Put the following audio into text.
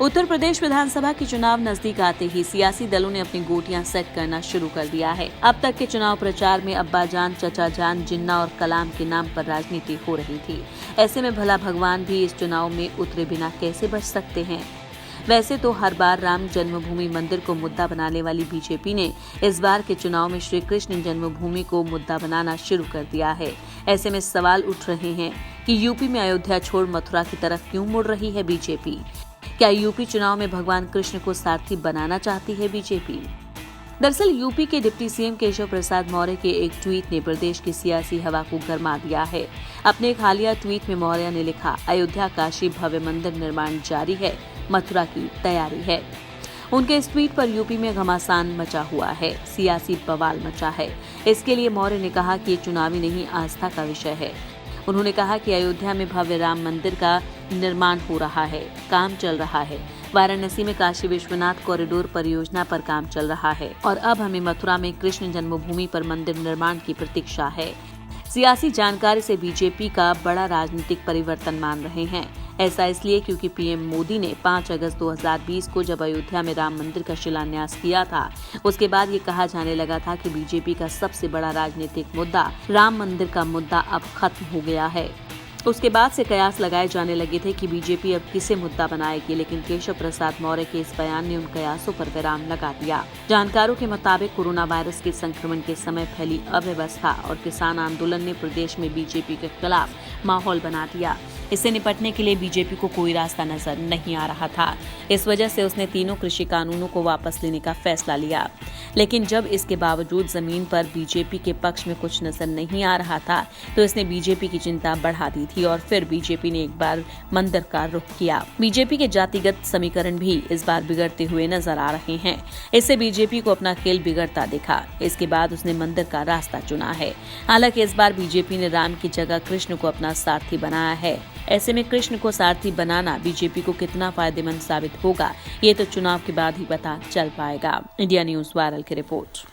उत्तर प्रदेश विधानसभा के चुनाव नजदीक आते ही सियासी दलों ने अपनी गोटियां सेट करना शुरू कर दिया है। अब तक के चुनाव प्रचार में अब्बाजान, चचाजान, जिन्ना और कलाम के नाम पर राजनीति हो रही थी। ऐसे में भला भगवान भी इस चुनाव में उतरे बिना कैसे बच सकते हैं। वैसे तो हर बार राम जन्मभूमि मंदिर को मुद्दा बनाने वाली बीजेपी ने इस बार के चुनाव में श्री कृष्ण जन्मभूमि को मुद्दा बनाना शुरू कर दिया है। ऐसे में सवाल उठ रहे हैं कि यूपी में अयोध्या छोड़ मथुरा की तरफ क्यों मुड़ रही है बीजेपी। क्या यूपी चुनाव में भगवान कृष्ण को सारथी बनाना चाहती है बीजेपी? दरअसल यूपी के डिप्टी सीएम केशव प्रसाद मौर्य के एक ट्वीट ने प्रदेश की सियासी हवा को गर्मा दिया है। अपने एक हालिया ट्वीट में मौर्य ने लिखा, अयोध्या काशी भव्य मंदिर निर्माण जारी है, मथुरा की तैयारी है। उनके इस ट्वीट पर यूपी में घमासान मचा हुआ है, सियासी बवाल मचा है। इसके लिए मौर्य ने कहा कि ये चुनावी नहीं आस्था का विषय है। उन्होंने कहा कि अयोध्या में भव्य राम मंदिर का निर्माण हो रहा है, काम चल रहा है। वाराणसी में काशी विश्वनाथ कॉरिडोर परियोजना पर काम चल रहा है और अब हमें मथुरा में कृष्ण जन्मभूमि पर मंदिर निर्माण की प्रतीक्षा है। सियासी जानकारी से बीजेपी का बड़ा राजनीतिक परिवर्तन मान रहे हैं। ऐसा इसलिए क्योंकि पीएम मोदी ने 5 अगस्त 2020 को जब अयोध्या में राम मंदिर का शिलान्यास किया था, उसके बाद ये कहा जाने लगा था कि बीजेपी का सबसे बड़ा राजनीतिक मुद्दा राम मंदिर का मुद्दा अब खत्म हो गया है। उसके बाद से कयास लगाए जाने लगे थे कि बीजेपी अब किसे मुद्दा बनाएगी, लेकिन केशव प्रसाद मौर्य के इस बयान ने उन कयासों पर विराम लगा दिया। जानकारों के मुताबिक कोरोना वायरस के संक्रमण के समय फैली अव्यवस्था और किसान आंदोलन ने प्रदेश में बीजेपी के खिलाफ माहौल बना दिया। इससे निपटने के लिए बीजेपी को कोई रास्ता नजर नहीं आ रहा था। इस वजह से उसने तीनों कृषि कानूनों को वापस लेने का फैसला लिया। लेकिन जब इसके बावजूद जमीन पर बीजेपी के पक्ष में कुछ नजर नहीं आ रहा था, तो इसने बीजेपी की चिंता बढ़ा दी थी और फिर बीजेपी ने एक बार मंदिर का रुख किया। बीजेपी के जातिगत समीकरण भी इस बार बिगड़ते हुए नजर आ रहे हैं। इससे बीजेपी को अपना खेल बिगड़ता दिखा। इसके बाद उसने मंदिर का रास्ता चुना है। हालांकि इस बार बीजेपी ने राम की जगह कृष्ण को अपना सारथी बनाया है। ऐसे में कृष्ण को सारथी बनाना बीजेपी को कितना फायदेमंद साबित होगा, ये तो चुनाव के बाद ही पता चल पाएगा। इंडिया न्यूज़ वायरल की रिपोर्ट।